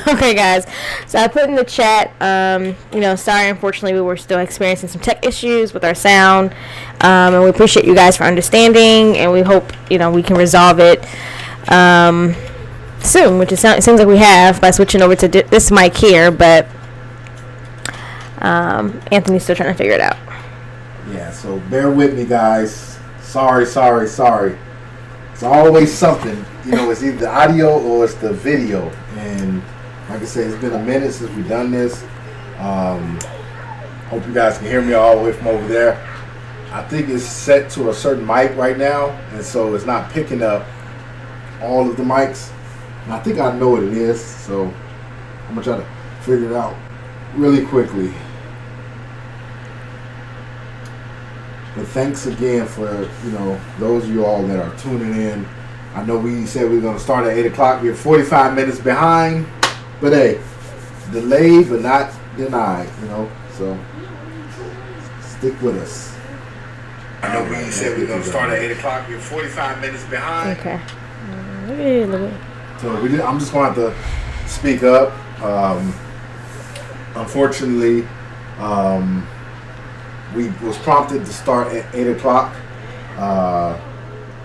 Okay, guys. So I put in the chat. Sorry, unfortunately, we were still experiencing some tech issues with our sound, and we appreciate you guys for understanding, and we hope we can resolve it soon. Which it seems like we have by switching over to this mic here, but Anthony's still trying to figure it out. Yeah. So bear with me, guys. Sorry. It's always something. It's either the audio or it's the video, and like I said, it's been a minute since we've done this. Hope you guys can hear me all the way from over there. I think it's set to a certain mic right now, and so it's not picking up all of the mics. And I think I know what it is, so I'm going to try to figure it out really quickly. But thanks again for, those of you all that are tuning in. I know we said we were going to start at 8 o'clock. We're 45 minutes behind. But hey, delayed but not denied, so stick with us. I know we said we were going to start at 8 o'clock. We're 45 minutes behind. Okay. So I'm just going to have to speak up. Unfortunately, we was prompted to start at 8 o'clock.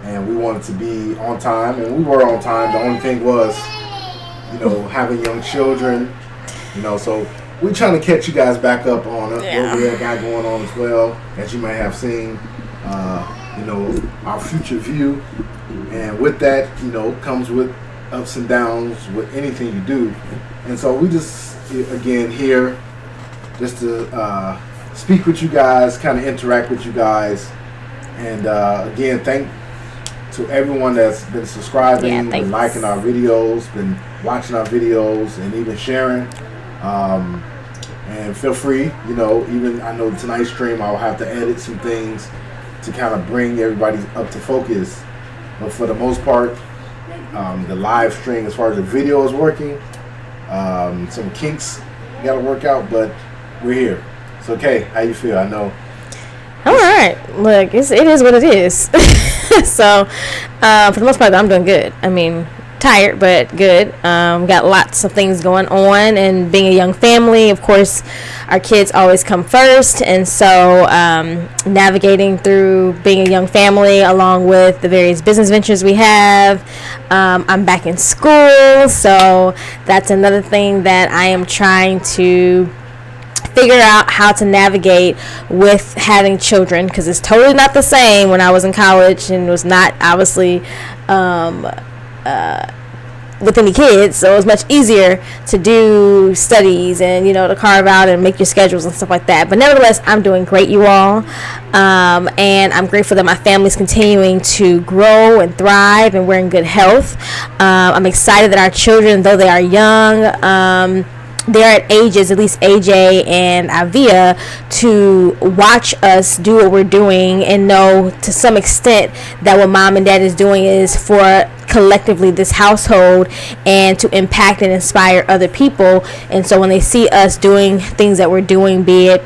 And we wanted to be on time, and we were on time. The only thing was, having young children, so we're trying to catch you guys back up on what we have got going on as well, as you may have seen, our future view. And with that, comes with ups and downs with anything you do. And so we just, again, here just to speak with you guys, kind of interact with you guys. And again, thank to everyone that's been subscribing, been liking our videos, been watching our videos, and even sharing. And feel free, even I know tonight's stream I'll have to edit some things to kind of bring everybody up to focus. But for the most part, the live stream, as far as the video is working, some kinks got to work out, but we're here. It's okay. How you feel? I know. All right. Look, it is what it is. So, for the most part, I'm doing good. I mean, tired, but good. Got lots of things going on, and being a young family, of course, our kids always come first. And so, navigating through being a young family, along with the various business ventures we have. I'm back in school, so that's another thing that I am trying to figure out how to navigate with having children, because it's totally not the same when I was in college and was not obviously with any kids, so it was much easier to do studies and to carve out and make your schedules and stuff like that. But nevertheless, I'm doing great, you all, and I'm grateful that my family's continuing to grow and thrive, and we're in good health. I'm excited that our children, though they are young, they're at ages, at least AJ and Avia, to watch us do what we're doing and know to some extent that what mom and dad is doing is for collectively this household and to impact and inspire other people. And so when they see us doing things that we're doing, be it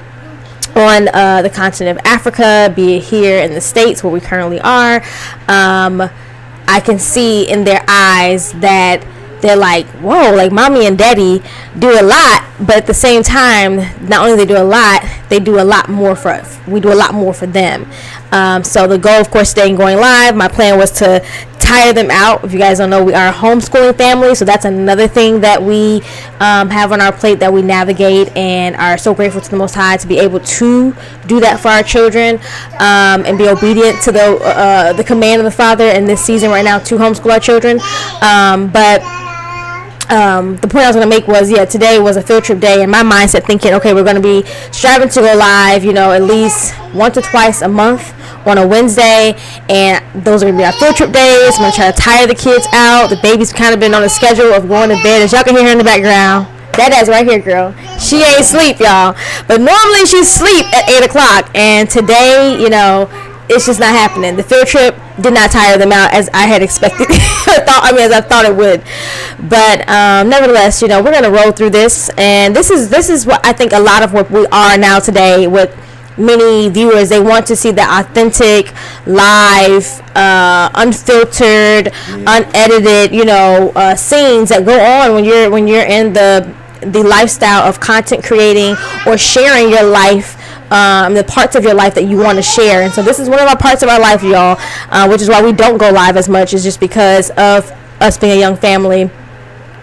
on the continent of Africa, be it here in the States where we currently are, I can see in their eyes that they're like, whoa, like mommy and daddy do a lot, but at the same time, not only they do a lot, they do a lot more for us. We do a lot more for them. So the goal, of course, staying going live, my plan was to tire them out. If you guys don't know, we are a homeschooling family, so that's another thing that we have on our plate that we navigate, and are so grateful to the Most High to be able to do that for our children, and be obedient to the command of the Father in this season right now to homeschool our children. But the point I was going to make was, today was a field trip day, and my mindset thinking, okay, we're going to be striving to go live, at least once or twice a month on a Wednesday, and those are going to be our field trip days. I'm going to try to tire the kids out. The baby's kind of been on a schedule of going to bed, as y'all can hear her in the background. That's right here, girl. She ain't sleep, y'all. But normally she sleep at 8 o'clock, and today, it's just not happening. The field trip did not tire them out as I had expected. As I thought it would. But nevertheless, we're gonna roll through this, and this is what I think a lot of what we are now today with many viewers, they want to see the authentic, live, unfiltered, unedited, scenes that go on when you're in the lifestyle of content creating or sharing your life, the parts of your life that you want to share. And so this is one of our parts of our life, y'all, which is why we don't go live as much, is just because of us being a young family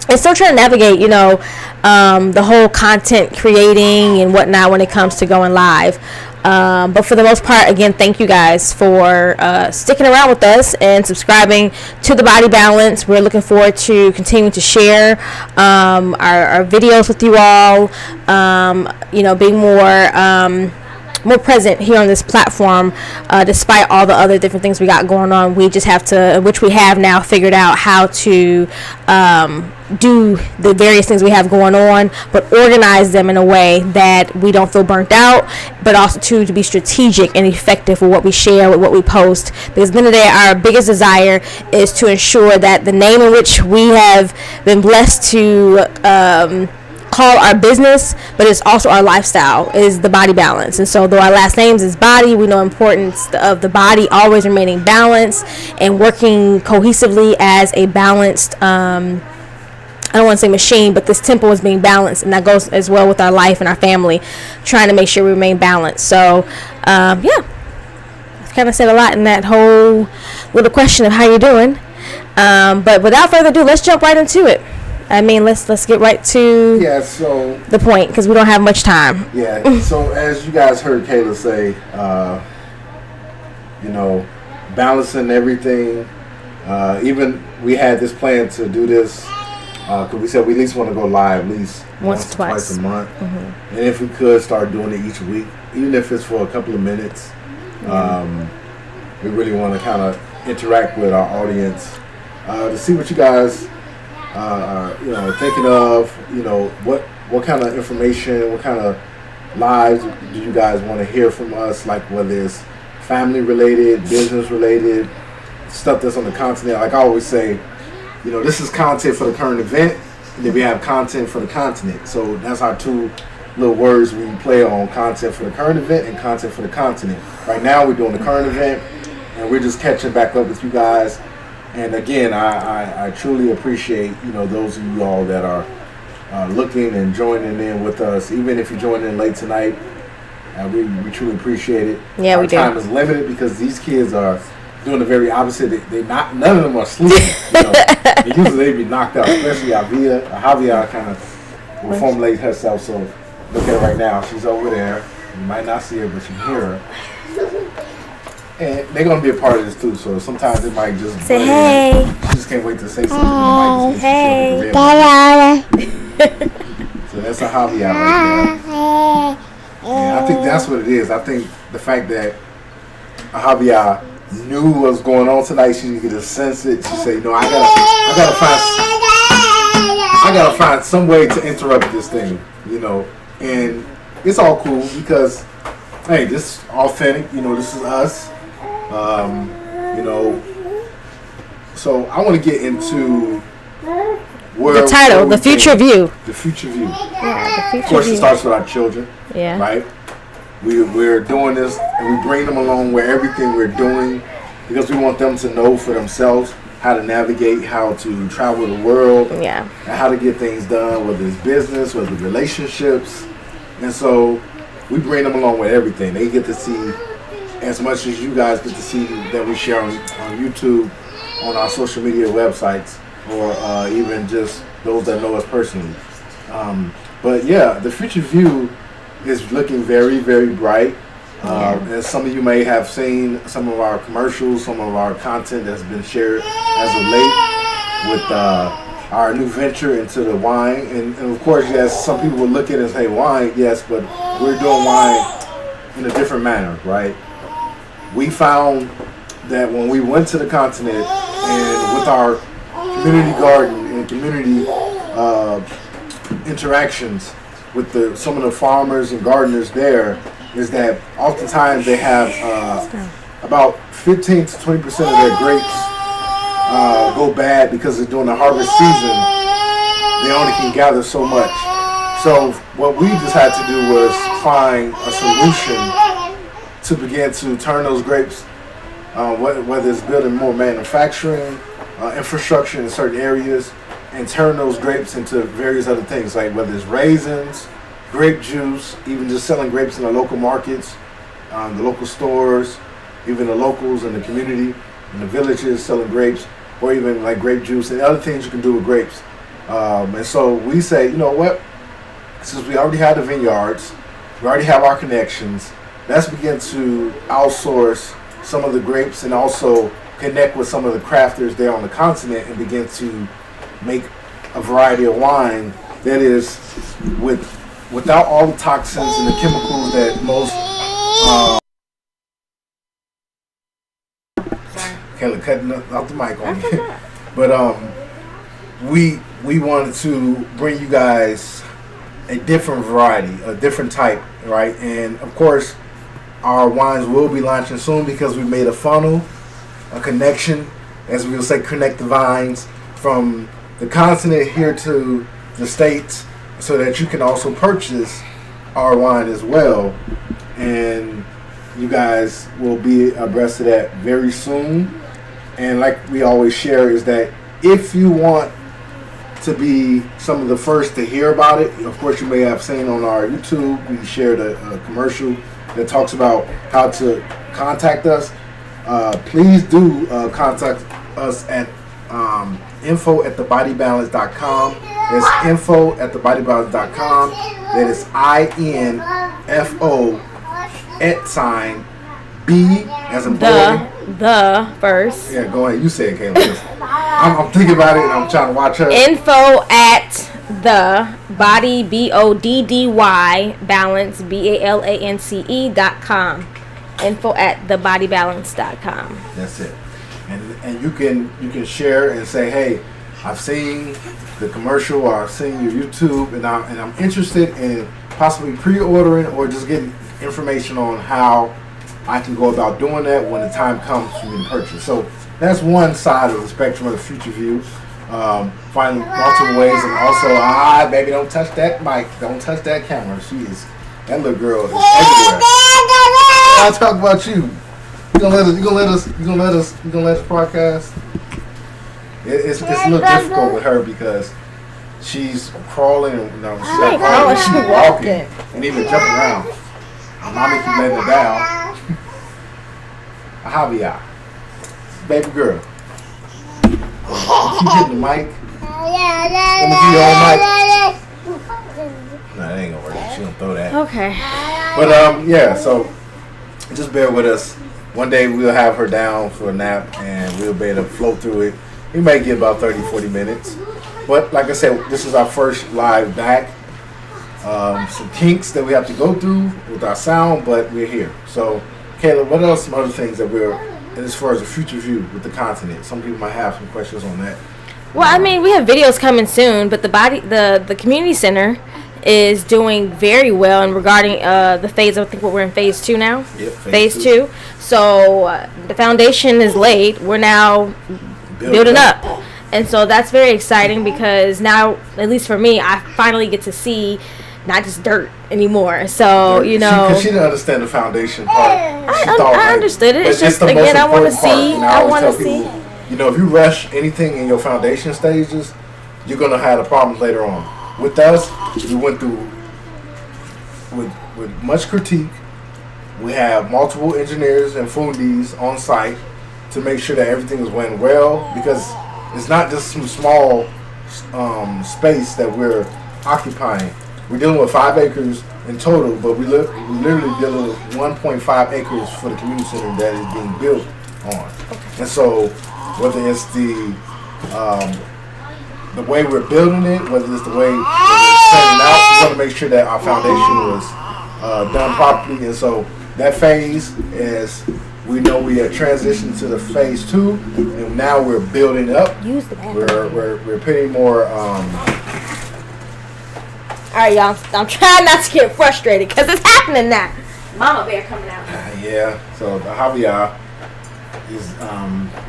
and still trying to navigate, the whole content creating and whatnot when it comes to going live. But for the most part, again, thank you guys for sticking around with us and subscribing to The Body Balance. We're looking forward to continuing to share our videos with you all, being more present here on this platform, despite all the other different things we got going on. We just have to, which we have now figured out how to do the various things we have going on, but organize them in a way that we don't feel burnt out, but also to be strategic and effective with what we share, with what we post. Because at the end of the day, our biggest desire is to ensure that the name in which we have been blessed to call our business, but it's also our lifestyle, is The Body Balance. And so though our last names is Body, we know importance of the body always remaining balanced and working cohesively as a balanced, I don't want to say machine, but this temple is being balanced, and that goes as well with our life and our family, trying to make sure we remain balanced. So I've kind of said a lot in that whole little question of how you're doing, but without further ado, let's jump right into it. I mean, let's get right to the point, because we don't have much time. Yeah. So as you guys heard Kayla say, balancing everything. Even we had this plan to do this because we said we at least want to go live at least once twice a month, and if we could start doing it each week, even if it's for a couple of minutes. We really want to kind of interact with our audience to see what you guys are thinking of, what kind of information, what kind of lives do you guys want to hear from us, like whether it's family related, business related, stuff that's on the continent. Like I always say, this is content for the current event, and then we have content for the continent. So that's our two little words we play on: content for the current event and content for the continent. Right now we're doing the current event, and we're just catching back up with you guys. And again, I truly appreciate, those of you all that are looking and joining in with us. Even if you joined in late tonight, we truly appreciate it. Yeah, we do. Our time is limited because these kids are doing the very opposite. None of them are sleeping. Usually they be knocked out, especially Javier. Javier kind of will formulate herself. So look at her right now. She's over there. You might not see her, but you hear her. And they're going to be a part of this too, so sometimes it might just say hey. She just can't wait to say something. Hey. So that's a hobby out right there. And I think that's what it is. I think the fact that Javier knew what was going on tonight, she could just sense it. She said, I gotta find some way to interrupt this thing, And it's all cool because, hey, this is authentic. This is us. So I want to get into the title, The Future View. The Future View. Yeah, the future of course, view. It starts with our children. Yeah. Right? We're doing this, and we bring them along with everything we're doing because we want them to know for themselves how to navigate, how to travel the world, and how to get things done, whether it's business, whether it's relationships. And so we bring them along with everything. They get to see as much as you guys get to see that we share on YouTube, on our social media websites, or even just those that know us personally. But yeah, the future view is looking very, very bright. And some of you may have seen some of our commercials, some of our content that's been shared as of late with our new venture into the wine. And of course, yes, some people will look at it and say wine, yes, but we're doing wine in a different manner, right? We found that when we went to the continent and with our community garden and community interactions with some of the farmers and gardeners there, is that oftentimes they have about 15 to 20% of their grapes go bad because they're during the harvest season. They only can gather so much. So what we decided to do was find a solution to begin to turn those grapes, whether it's building more manufacturing infrastructure in certain areas, and turn those grapes into various other things, like whether it's raisins, grape juice, even just selling grapes in the local markets, the local stores, even the locals in the community, in the villages selling grapes, or even like grape juice and other things you can do with grapes. And so we say, you know what? Since we already have the vineyards, we already have our connections, let's begin to outsource some of the grapes and also connect with some of the crafters there on the continent and begin to make a variety of wine that is without all the toxins and the chemicals that most Kayla cutting off the mic on me. But we wanted to bring you guys a different variety, a different type, right? And of course our wines will be launching soon because we made a funnel, a connection, as we will say, connect the vines from the continent here to the States, so that you can also purchase our wine as well. And you guys will be abreast of that very soon. And like we always share, is that if you want to be some of the first to hear about it, of course you may have seen on our YouTube, we shared a commercial that talks about how to contact us. Please do contact us at info@thebodybalance.com. That's info@thebodybalance.com. That is INFO @B as in boy. The first. Yeah, go ahead. You say it, Kayla. I'm thinking about it and I'm trying to watch her. Info at the body BODDY balance BALANCE.com. Info at thebodybalance.com. That's it. And you can share and say, hey, I've seen the commercial or I've seen your YouTube and I'm interested in possibly pre-ordering or just getting information on how I can go about doing that when the time comes for me to purchase. So that's one side of the spectrum of the future view. Finding multiple ways, and also, baby, don't touch that mic, don't touch that camera. That little girl is everywhere. I'll talk about you. You gonna let us podcast? It's a little difficult with her because she's crawling and she's walking and even jumping around. Mommy keep letting her down. Javier, baby girl. Keep hitting the mic. Let me give you all mic. No, that ain't gonna work. She gonna throw that. Okay. But yeah. So just bear with us. One day we'll have her down for a nap and we'll be able to float through it. We may get about 30-40 minutes. But like I said, this is our first live back. Some kinks that we have to go through with our sound, but we're here. So, Kayla, what else? Some other things that we're, as far as a future view with the continent. Some people might have some questions on that. Well, I mean, we have videos coming soon, but the community center is doing very well in regarding the phase. I think we're in phase 2 now. Yep, phase 2. So the foundation is laid. We're now building up. And so that's very exciting because now, at least for me, I finally get to see not just dirt anymore. So, you know. Because she didn't understand the foundation part. I understood it. It's just, again, I want to see. I want to see. You know, if you rush anything in your foundation stages, you're going to have the problems later on. With us, we went through with much critique. We have multiple engineers and fundis on site to make sure that everything is went well, because it's not just some small space that we're occupying. We're dealing with 5 acres in total, but we literally dealing with 1.5 acres for the community center that is being built on. And so, whether it's the way we're building it, whether it's the way that we're setting out, we want to make sure that our foundation was done properly. And so that phase is, we know we have transitioned to the phase 2, and now we're building up. Use the bathroom. We're putting more. All right, y'all. I'm trying not to get frustrated because it's happening now. Mama bear coming out. Yeah. So the Javier is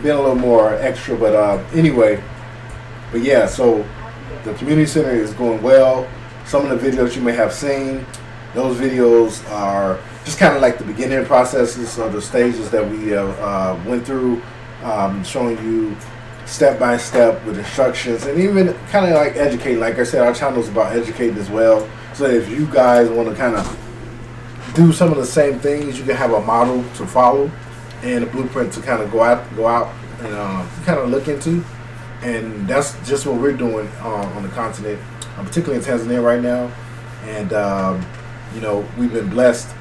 being a little more extra, but anyway. But yeah, so the community center is going well. Some of the videos you may have seen, those videos are just kind of like the beginning processes of the stages that we went through, showing you step by step with instructions, and even kind of like educate. Like I said, our channel is about educating as well. So if you guys want to kind of do some of the same things, you can have a model to follow and a blueprint to kind of go out and kind of look into. And that's just what we're doing on the continent, particularly in Tanzania right now. And we've been blessed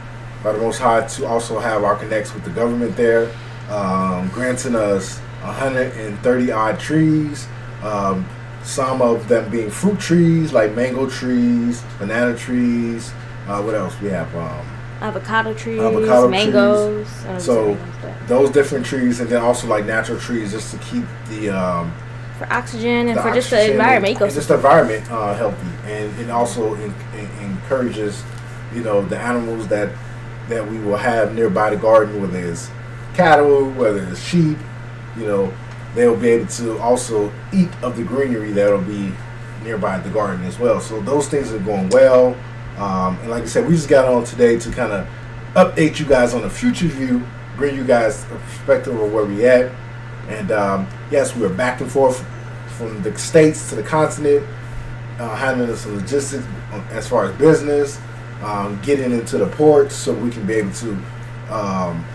by the Most High to also have our connects with the government there, granting us 130 odd trees, some of them being fruit trees like mango trees, banana trees. What else we have? Avocado trees, avocado mangoes. Trees. So those different trees, and then also like natural trees, just to keep the for oxygen and for just the environment, and just the environment healthy, and it also encourages the animals that we will have nearby the garden, whether it's cattle, whether it's sheep. They'll be able to also eat of the greenery that'll be nearby the garden as well. So those things are going well. And like I said, we just got on today to kind of update you guys on a future view, bring you guys a perspective of where we at. And yes, we are back and forth from the States to the continent, handling some logistics as far as business, getting into the ports so we can be able to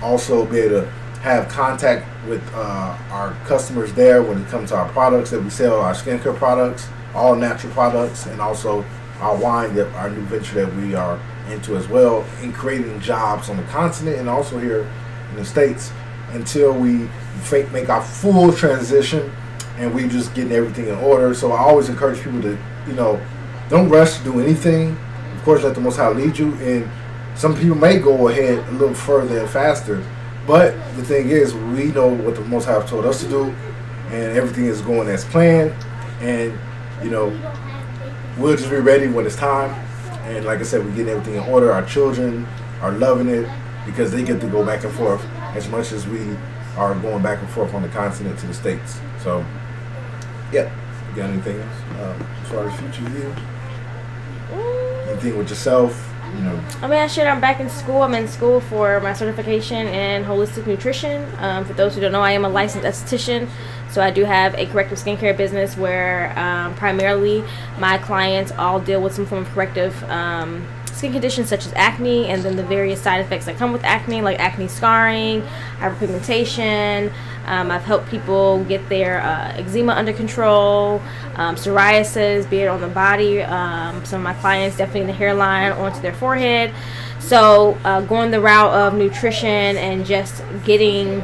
also be able to have contact with our customers there when it comes to our products that we sell, our skincare products, all natural products, and also our wine, our new venture that we are into as well, in creating jobs on the continent and also here in the States until we make our full transition and we just getting everything in order. So I always encourage people to, don't rush to do anything. Of course, let the Most High lead you, and some people may go ahead a little further and faster. But the thing is, we know what the Most High have told us to do, and everything is going as planned. And we'll just be ready when it's time. And like I said, we're getting everything in order. Our children are loving it because they get to go back and forth as much as we are going back and forth on the continent to the States. So, yeah. You got anything else as far as future view? Anything with yourself? I shared I'm back in school. I'm in school for my certification in holistic nutrition. For those who don't know, I am a licensed esthetician. So I do have a corrective skincare business where primarily my clients all deal with some form of corrective skin conditions such as acne, and then the various side effects that come with acne, like acne scarring, hyperpigmentation. I've helped people get their eczema under control, psoriasis, be it on the body. Some of my clients definitely in the hairline, onto their forehead. So going the route of nutrition and just getting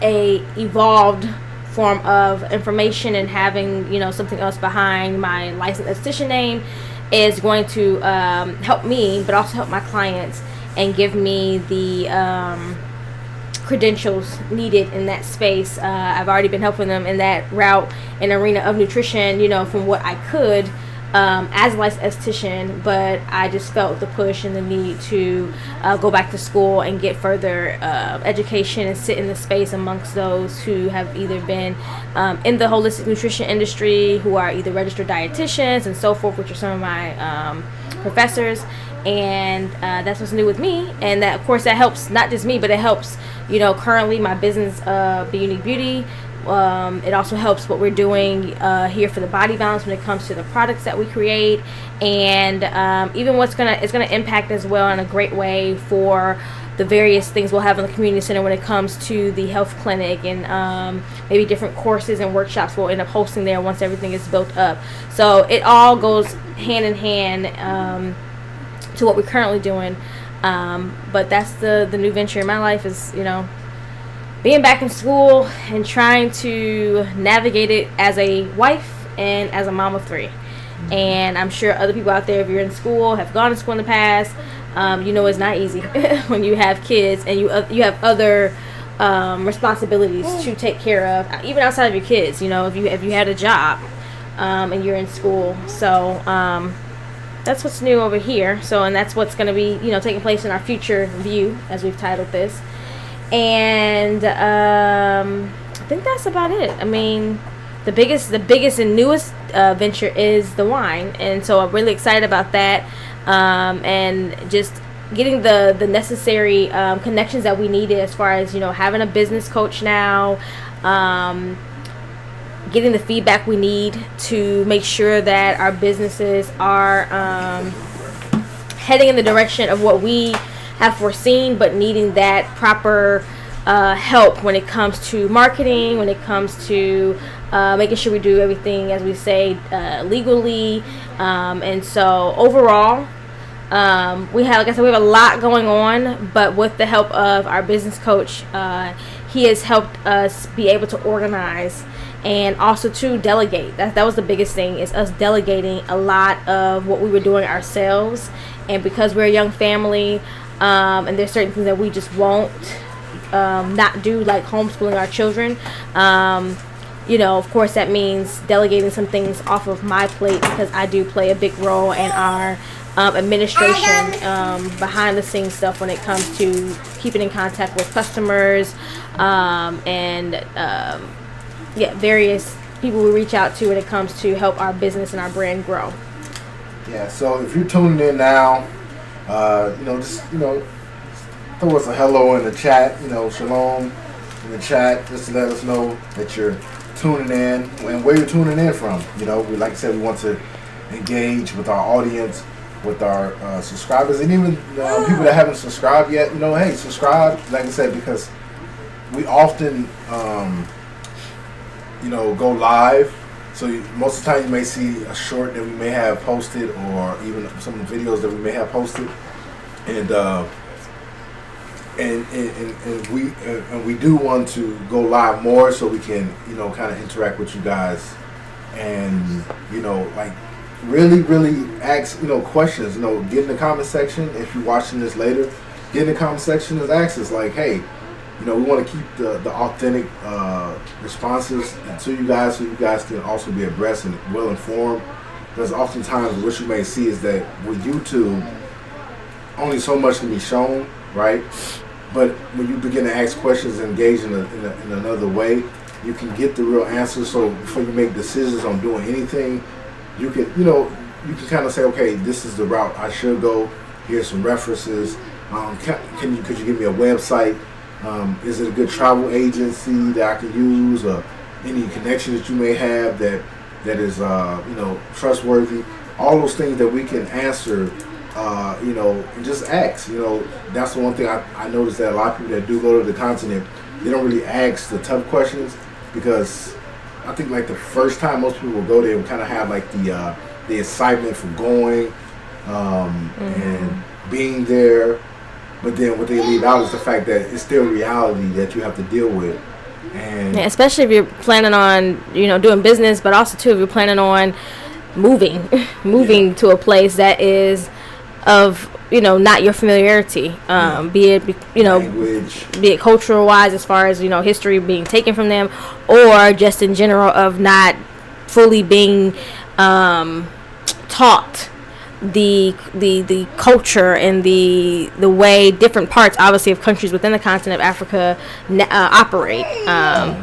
a evolved form of information and having something else behind my licensed esthetician name is going to help me, but also help my clients and give me the credentials needed in that space. I've already been helping them in that route and arena of nutrition, from what I could as a licensed esthetician, but I just felt the push and the need to go back to school and get further education and sit in the space amongst those who have either been in the holistic nutrition industry, who are either registered dietitians and so forth, which are some of my professors. And that's what's new with me, and that of course that helps not just me, but it helps currently my business, Be Unique Beauty. It also helps what we're doing here for the Body Balance when it comes to the products that we create, and even it's gonna impact as well in a great way for the various things we'll have in the community center when it comes to the health clinic, and maybe different courses and workshops we'll end up hosting there once everything is built up. So it all goes hand in hand to what we're currently doing, but that's the new venture in my life is being back in school and trying to navigate it as a wife and as a mom of 3. And I'm sure other people out there, if you're in school, have gone to school in the past, it's not easy when you have kids and you have other responsibilities to take care of, even outside of your kids. If you had a job and you're in school. So that's what's new over here. So, and that's what's going to be taking place in our future view, as we've titled this. And I think that's about it. I mean, the biggest and newest venture is the wine, and so I'm really excited about that. And just getting the necessary connections that we needed, as far as, having a business coach now, getting the feedback we need to make sure that our businesses are heading in the direction of what we have foreseen, but needing that proper help when it comes to marketing, when it comes to making sure we do everything, as we say, legally. And so overall, we have, like I said, we have a lot going on, but with the help of our business coach, he has helped us be able to organize and also to delegate. That was the biggest thing, is us delegating a lot of what we were doing ourselves. And because we're a young family, and there's certain things that we just won't not do, like homeschooling our children, of course that means delegating some things off of my plate, because I do play a big role in our administration, behind the scenes stuff, when it comes to keeping in contact with customers, and various people we reach out to when it comes to help our business and our brand grow. Yeah, so if you're tuning in now, just throw us a hello in the chat, shalom in the chat, just to let us know that you're tuning in and where you're tuning in from. Like I said, we want to engage with our audience, with our subscribers, and even people that haven't subscribed yet. Hey, subscribe, like I said, because we often go live. So most of the time you may see a short that we may have posted, or even some videos that we may have posted, and we do want to go live more, so we can kind of interact with you guys, and really ask questions. Get in the comment section. If you're watching this later, get in the comment section and ask us, like, hey, we want to keep the authentic responses to you guys, so you guys can also be abreast and well informed. Because oftentimes what you may see is that with YouTube, only so much can be shown, right? But when you begin to ask questions and engage in another way, you can get the real answers. So before you make decisions on doing anything, you can kind of say, okay, this is the route I should go. Here's some references. Could you give me a website? Is it a good travel agency that I can use, or any connection that you may have that is trustworthy? All those things that we can answer, and just ask. That's the one thing I noticed, that a lot of people that do go to the continent, they don't really ask the tough questions, because I think like the first time most people will go there, will kind of have like the excitement for going and being there. But then what they leave out is the fact that it's still reality that you have to deal with. And especially if you're planning on, doing business, but also too if you're planning on moving to a place that is of, not your familiarity, be it, language, be it cultural wise, as far as, history being taken from them, or just in general of not fully being taught the culture and the way different parts, obviously, of countries within the continent of Africa operate.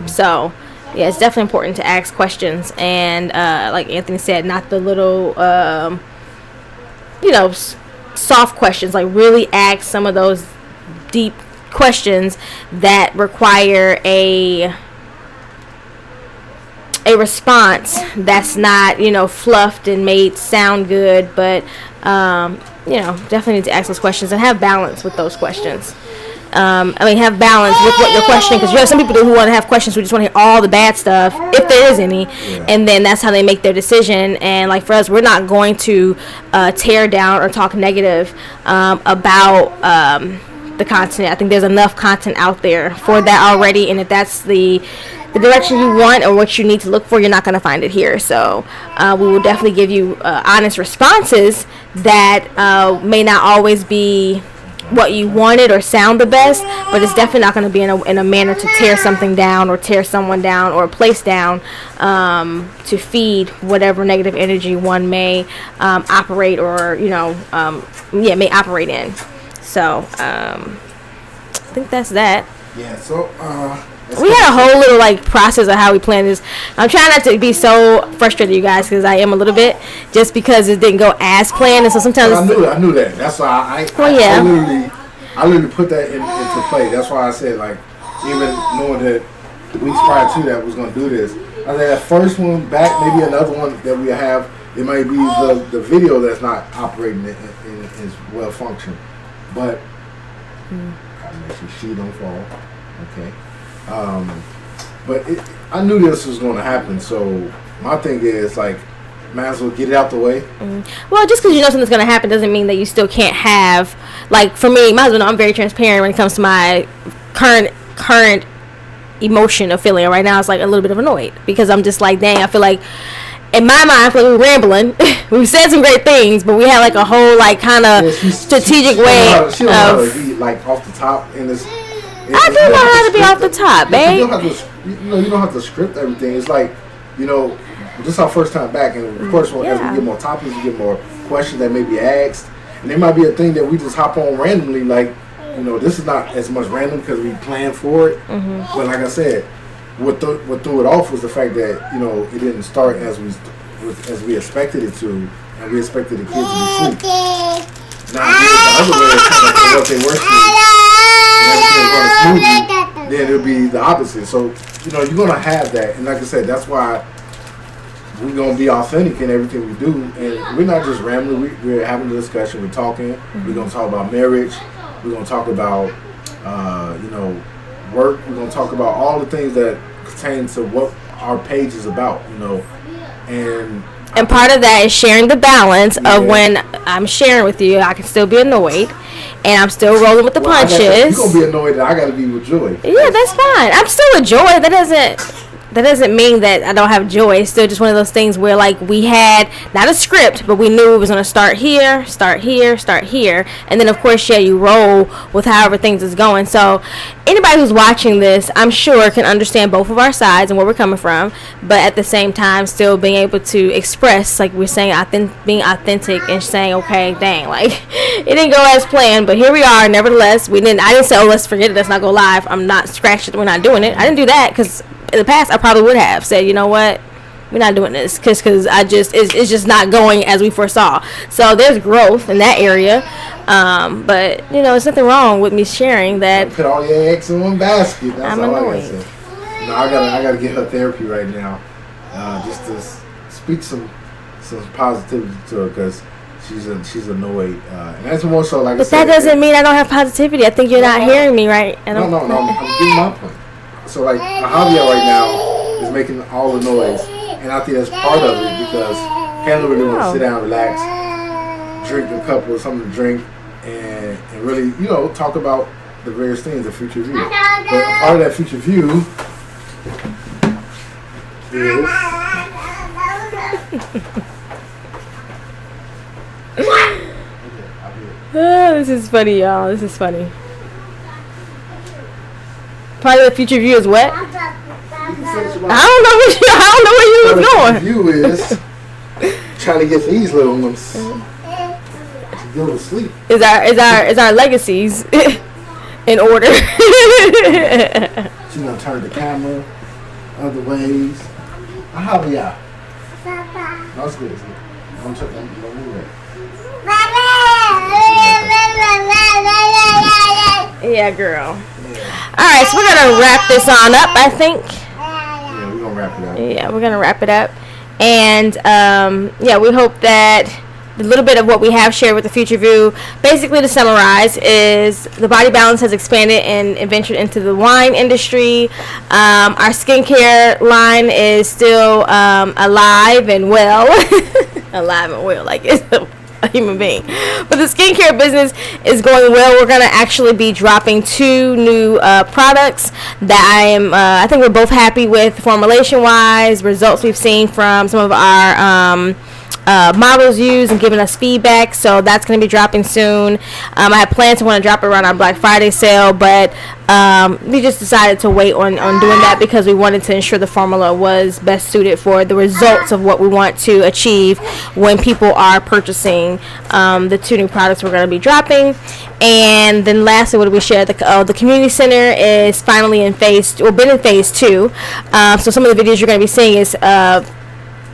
So yeah, it's definitely important to ask questions, and like Anthony said, not the little soft questions. Like, really ask some of those deep questions that require a response that's not, fluffed and made sound good, but, definitely need to ask those questions and have balance with those questions. Have balance with what you're questioning, because you have some people who want to have questions who just want to hear all the bad stuff, if there is any, and then that's how they make their decision. And like for us, we're not going to tear down or talk negative about the continent. I think there's enough content out there for that already, and if that's the direction you want or what you need to look for, you're not going to find it here. So we will definitely give you honest responses that may not always be what you wanted or sound the best, but it's definitely not going to be in a manner to tear something down or tear someone down or a place down, to feed whatever negative energy one may operate or may operate in. So I think that's that. Yeah, so We had a whole little like process of how we planned this. I'm trying not to be so frustrated, you guys, because I am a little bit, just because it didn't go as planned, and so sometimes I knew that. That's why I literally put that into play. That's why I said, like, even knowing that weeks prior to that was going to do this, I said that first one back, maybe another one that we have, it might be the video that's not operating in its well function, but gotta make sure she don't fall. Okay. But I knew this was going to happen, so my thing is, like, might as well get it out the way. Well, just because you know something's going to happen doesn't mean that you still can't have, like, for me, my husband, I'm very transparent when it comes to my current emotion of feeling. Right now, it's like a little bit of annoyed, because I'm just like, dang, I feel like, in my mind, I feel like we're rambling. We said some great things, but we had like a whole like kind of strategic way she don't know how to be, like, off the top in this. I do know how to be off the top, babe. You don't have to script everything. It's like, this is our first time back, and of course, as we get more topics, we get more questions that may be asked, and there might be a thing that we just hop on randomly. Like, this is not as much random because we planned for it. But like I said, what threw it off was the fact that it didn't start as we expected it to, and we expected the kids to be asleep. Now, the other way is kind of what they were asleep. Smoothly, then it'll be the opposite. So, you're going to have that. And like I said, that's why we're going to be authentic in everything we do. And we're not just rambling. We're having a discussion. We're talking. We're going to talk about marriage. We're going to talk about, work. We're going to talk about all the things that pertain to what our page is about, And part of that is sharing the balance of when I'm sharing with you, I can still be annoyed, and I'm still rolling with the punches. You're going to be annoyed, and I got to be with joy. Yeah, that's fine. I'm still with joy. That doesn't mean that I don't have joy. It's still just one of those things where, like, we had not a script, but we knew it was going to start here, and then of course, you roll with however things is going. So anybody who's watching this, I'm sure, can understand both of our sides and where we're coming from, but at the same time, still being able to express, like we're saying, being authentic and saying, okay, dang, like, it didn't go as planned, but here we are. Nevertheless, I didn't say, oh, let's forget it, let's not go live. I'm not scratching, we're not doing it. I didn't do that because in the past I probably would have said, you know what, we're not doing this because it's just not going as we foresaw. So there's growth in that area, but there's nothing wrong with me sharing that. Put all your eggs in one basket. That's I'm all annoyed. I gotta say. I gotta get her therapy right now, just to speak some positivity to her, because she's annoyed, and that's more so, like. But that doesn't mean I don't have positivity. I think you're not hearing me right. No, I'm getting my point. So, like, Javier right now is making all the noise, and I think that's part of it, because Kendall really wants to sit down, relax, drink a cup of something to drink, and really, talk about the various things, the future view. But part of that future view is. This is funny, y'all. This is funny. Part of the future view is what? I don't know where you was going. The view is trying to get these little ones to go to sleep. Is our legacies in order? She's gonna turn the camera other ways. How are y'all? That's good. Don't move it. Yeah, girl. Alright, so we're gonna wrap this on up, I think. Yeah, we're gonna wrap it up. Yeah, we're gonna wrap it up. And we hope that the little bit of what we have shared with the Future View, basically to summarize, is the Body Balance has expanded and ventured into the wine industry. Our skincare line is still alive and well. Alive and well, like it's a human being. But the skincare business is going well. We're going to actually be dropping 2 new products that I think we're both happy with formulation-wise, results we've seen from some of our models used and giving us feedback. So that's going to be dropping soon. I had plans to want to drop it around our Black Friday sale, but we just decided to wait on doing that because we wanted to ensure the formula was best suited for the results of what we want to achieve when people are purchasing the 2 new products we're going to be dropping. And then lastly, what did we share? The community center is finally in been in phase 2. So some of the videos you're going to be seeing is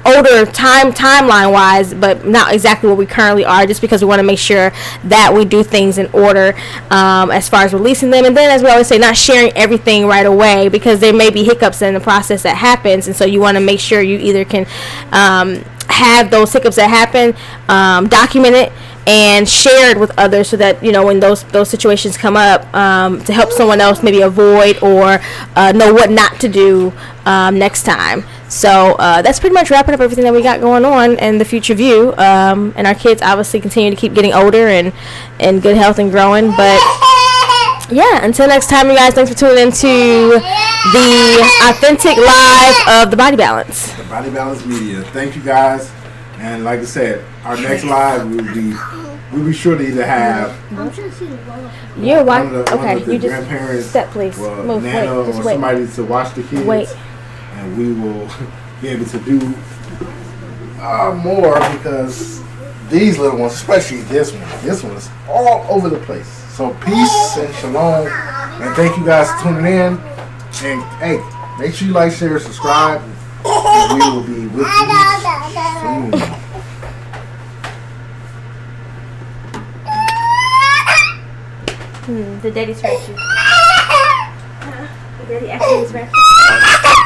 older timeline wise, but not exactly where we currently are, just because we want to make sure that we do things in order as far as releasing them. And then, as we always say, not sharing everything right away, because there may be hiccups in the process that happens, and so you want to make sure you either can have those hiccups that happen documented and shared with others, so that when those situations come up, to help someone else maybe avoid or know what not to do next time. So that's pretty much wrapping up everything that we got going on in the future view. And our kids obviously continue to keep getting older and in good health and growing. But yeah, until next time, you guys, thanks for tuning into the authentic live of the Body Balance. The Body Balance Media. Thank you guys. And like I said, our next live we'll be sure to either have you're one of the you just grandparents, step please. Move. Nana, Wait, just or wait. somebody to watch the kids. Wait. And we will be able to do more, because these little ones, especially this one is all over the place. So peace and shalom, and thank you guys for tuning in. And hey, make sure you like, share, subscribe, and we will be with you soon. The daddy scratched you. The daddy actually scratched you.